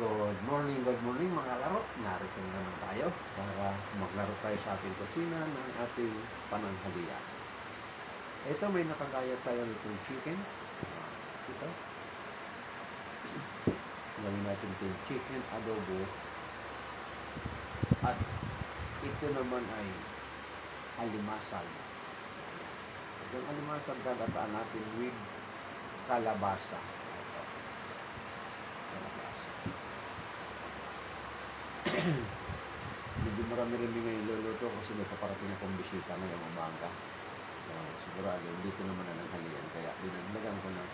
Good morning mga laro. Narito na naman tayo para maglaro tayo sa ating kusina ng ating pananghalian. Ito may nakagaya tayo nitong chicken. Ito. Gawin natin itong chicken adobo. At ito naman ay alimasag. Yung alimasag gagataan natin with kalabasa. Ito. Kalabasa. Medyo marami rin ngayon luluto kasi may paparating akong bisita ngayong umaga. Sigurado, dito naman na nanghalian. Kaya dinagdagan ko na.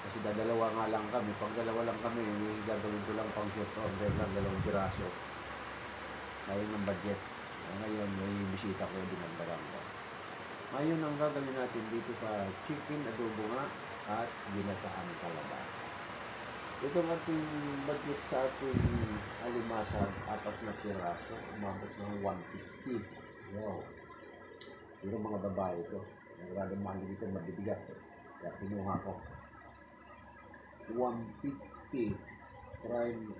Kasi dadalawa nga lang kami. Pag dalawa lang kami, gagawin ko lang pang short order lang, 2 piraso. Ngayon ang budget. Ngayon may bisita ko, dinagdagan ko. Ngayon ang gagawin natin dito sa chicken adobo nga at ginataang kalabasa. Itong ating budget sa ating alimasag, 4 na piraso, umabot ng 150. Wow. Pero mga babae ito. Nagradang mahal dito, mabibigat. Kaya pinuha ko. 150, 30,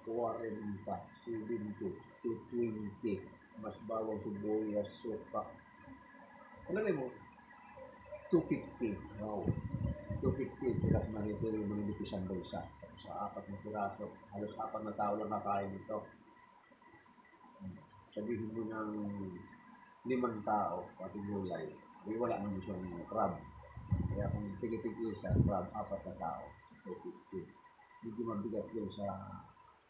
40, 70, 220. Mas bawang sibuyas, suka. Palagay mo, 250. Wow. 250 plus manito yung mga isang bulsa. Sa 4 na piraso, halos 4 na tao lang kakain ito. Sabihin mo ng 5 tao, pati gulay, wala naman siyang crab. Kaya kung tig-tig isa, crab, 4 na tao, 250. Medyo mabigat yun sa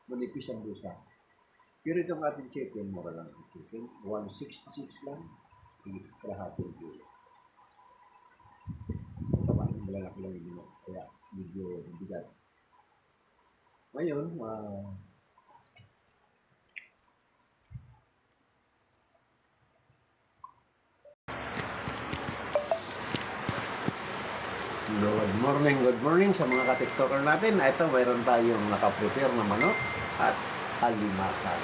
manipis ang bulsa. Pero itong ating chicken, mura lang ang chicken, 166 lang, kalahating kilo. Malalaki lang yun, kaya medyo bigat. Ngayon, good morning sa mga ka-tiktoker natin. Ito, mayroon tayong nakaprepare na manok at alimasag.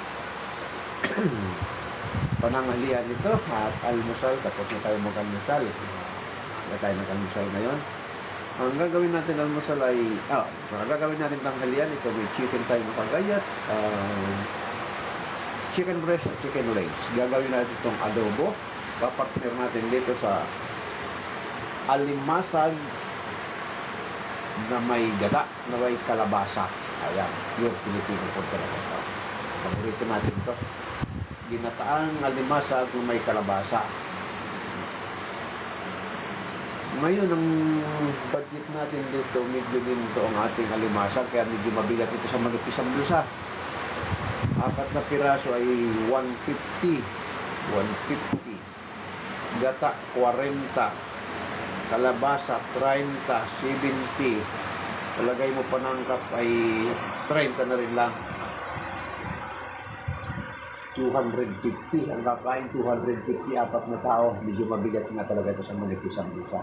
Pananghalian ito at almusal, tapos na tayo mag-almusal. Wala tayo nag-almusal ngayon. Ang gagawin natin almusal ay, gagawin natin tanghalian. Ito may chicken tayo nakagayat, chicken breast at chicken legs. Gagawin natin itong adobo. Papartner natin dito sa alimasag na may gata, na may kalabasa. Ayan, yung Pilipino po talaga ito. Paborito natin ito. Ginataang alimasag na may kalabasa. Ngayon, ang budget natin dito, medyo din ito ang ating alimasag, kaya medyo mabigat ito sa manipis ang blusa. 4 na piraso ay 150. Gata, 40. Kalabasa, 30, 70. Palagay mo panangkap ay 30 na rin lang. 250. Ang kakain, 250, 4 na tao. Medyo mabigat na talaga ito sa manipis ang busa.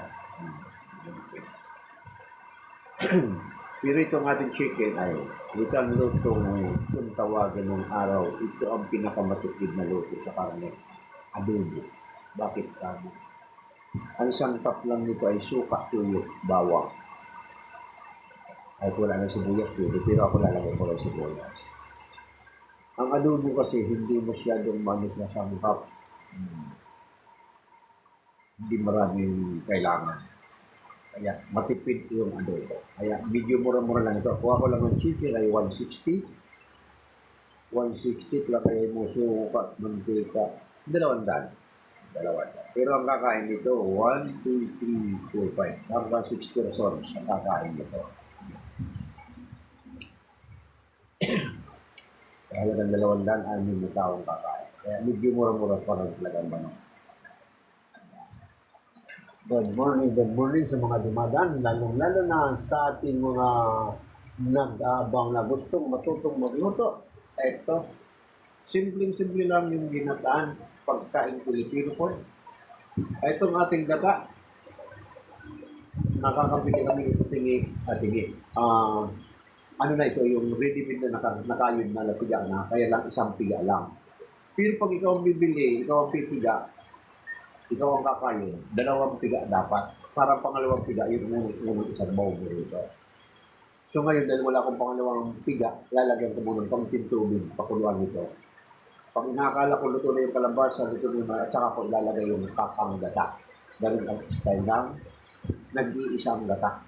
Pero itong ating chicken ay ito ang lutong kung tawagan ng araw. Ito ang pinakamatipid na luto sa karne. Adobo. Bakit kamo? Ang sangkap lang nito ay suka, tuyo, bawang. Ay wala na sibuyas, tuyo. Pero ako lalagay ko lang sibuyas. Ang adobo kasi hindi masyadong manis na sangkap. Hindi maraming kailangan. Kaya matipid yung adobo. Kaya medyo mura-mura lang ito. Kuha ko lang ng chicken ay 160. 160 plus kaya mo suka, mantika, 200. Pero ang kakain nito, 1, 2, 3, 4, 5. Hanggang 6 persons ang kakain nito. Kaya ng 200, 6 na taong kakain. Kaya medyo mura-mura pa rin talagang manok. Good morning sa mga dumadaan, lalo na sa ating mga nag-aabang na gustong matutong magluto. Ito, simpleng-simple lang yung ginataan, pagkain Pilipino po. Itong ating gata, nakakabili kami ito tingi. Ano na ito, yung ready-made na nakayod na lapiga na, kaya lang isang piga lang. Pero pag ikaw ang bibili, ikaw ang pipiga, ikaw ang kakain, 2 piga dapat. Para pangalawang piga, yung isang bowl rito. So ngayon, dahil wala akong pangalawang piga, lalagyan ko muna ng kaunting tubig, pakuluan ito. Pag nakakala ko luto na yung kalabasa, luto na yung at saka ko ilalagay yung kakang gata. Ganun ang style ng nag-iisang gata.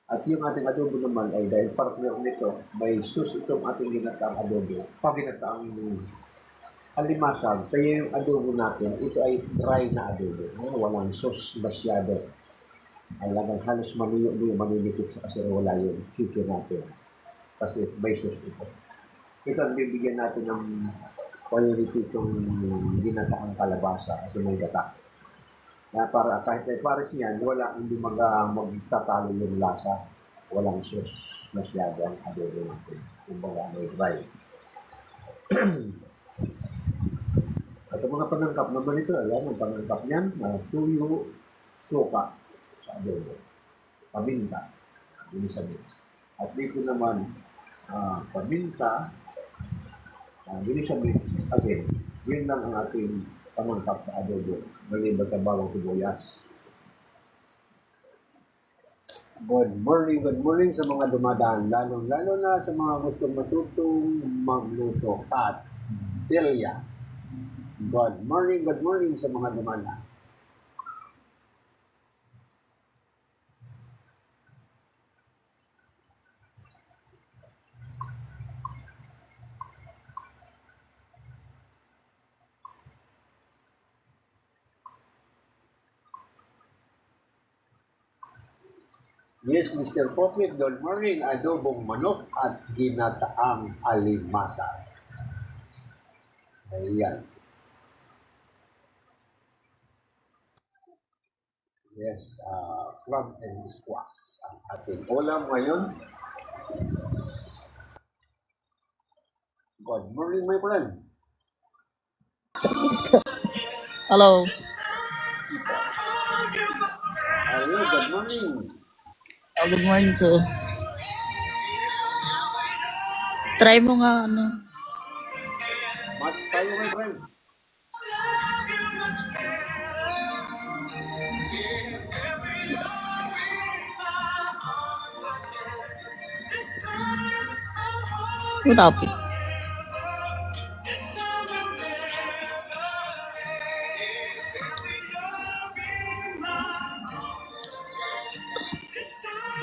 At yung ating adobo naman ay dahil partner nito, may sus itong ating ginataang adobo. Pag ginataang alimasag, kaya yung adobo natin, ito ay dry na adobo. Walang sauce masyado. Alagang halos manuyo-nuyo, manunikit sa kaserola yung chicken natin. Kasi may sauce ito. Ito ang bibigyan natin ng quality itong ginataang kalabasa kasi may gata. Na para kahit may pares niyan, wala hindi magtatalo yung lasa. Walang sauce masyado ang adobo natin. Kumbaga may dry. At ang mga panangkap naman ito, ayan, ang panangkap niyan, tuyo, suka sa adobo, paminta, ginisabit. At dito naman, paminta, ginisabit, asin. Yun lang ang ating panangkap sa adobo, maliban sa bawang sibuyas. Good morning sa mga dumadaan, lalo na sa mga gustong matutong magluto at bilya. Good morning sa mga dumadaan. Yes, Mr. Pocket, good morning. Adobong manok at ginataang alimasa. Ayan. Yes, crab and squash ang ating ulam ngayon. Good morning, my friend. Hello. Hello, good morning. Oh, good morning too. Try mo nga ano. Match tayo, my friend. What topic?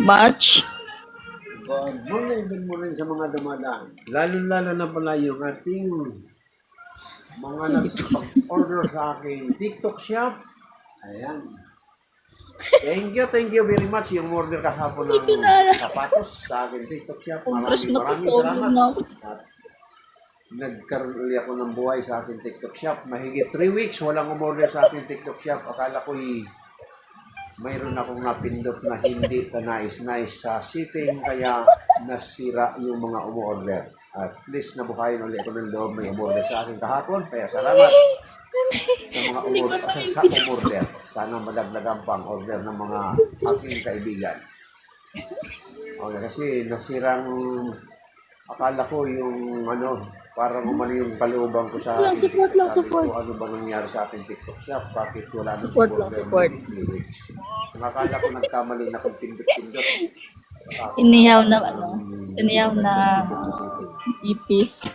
Match? Good morning sa mga dumadaan. Lalo na pala yung ating mga nagsipag-order sa aking TikTok shop. Ayan. Thank you very much yung order kahapon ng sapatos sa aking TikTok shop. Maraming salamat. At nagkaroon ulit ako ng buhay sa aking TikTok shop. Mahigit 3 weeks walang umorder sa aking TikTok shop. Akala ko'y mayroon akong napindot na hindi ka nais-nais sa setting kaya nasira yung mga umorder. At least nabuhayin ulit ako ng loob may umorder sa akin kahapon. Kaya salamat sa mga umorder. Sana madagdagan pa ang order ng mga aking kaibigan. Okay, kasi nasirang akala ko yung parang umano yung kalooban ko sa akin. Support. Ano ba nangyari sa ating TikTok shop? Bakit wala nang Support. Nakakala ko nagkamali na kung pindot-pindot. Inihaw na ipis.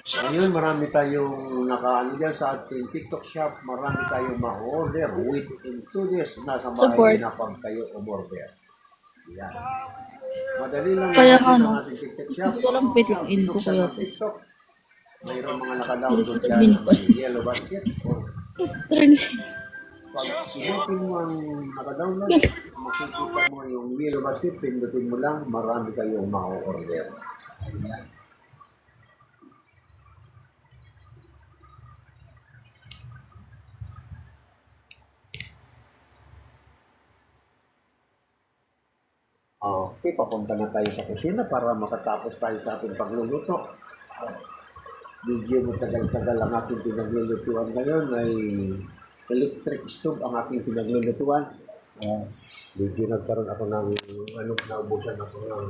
Ngayon, marami tayong nakaano dyan sa ating TikTok shop. Marami tayong ma-order within 2 days. Nasa bahay na pag kayo umorder. Yan. Madali lang Kaya naman ang ating TikTok shop. Hindi ko lang wait lang in ko kaya po. TikTok. Mayroong mga naka-download dyan ng Yellow Basket. Pag sinipin mo ang naka-download, makikita mo yung Yellow Basket, pindutin mo lang, marami kayong ma-order. Ayan. Okay, papunta na tayo sa kusina para makatapos tayo sa ating pagluluto. Medyo matagal-tagal ang aking pinaglulutuan ngayon ay electric stove ang aking pinaglulutuan. Medyo nagkaroon ako ng naubusan ako ng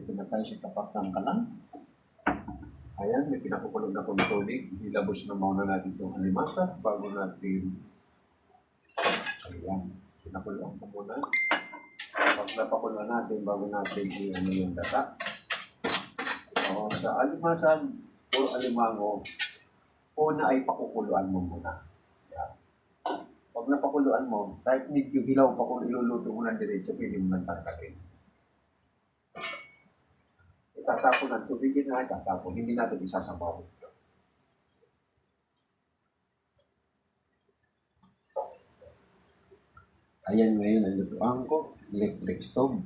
Dito na tayo sa tapat ng kalan. Ayan, may pinakukulog na pong tubig. Ilabos na muna natin itong alimasa bago natin, ayan, pinakuloan po muna. Pag napakuloan natin, bago natin i-ano yung data. So, sa alimasan o alimango, una ay pakukuluan mo muna. Ayan. Pag napakuluan mo, kahit medyo hilaw pa kung iluluto mo ng diretso, pwede mo nang tanggalin. Itatapon ng tubig yun na itatapon. Hindi natin isasabaw. Ayan ngayon ang lutuan ko. Electric stove.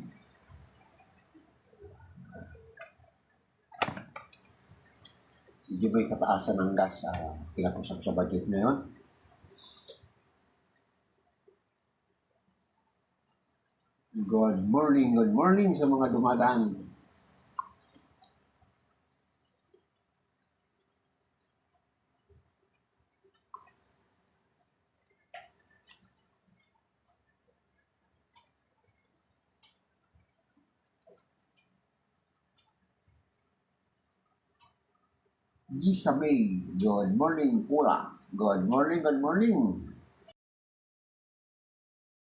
Medyo may kataasan ng gas. Pinakusap sa budget ngayon. Good morning sa mga dumadaan. Gisa May, good morning Pula. Good morning.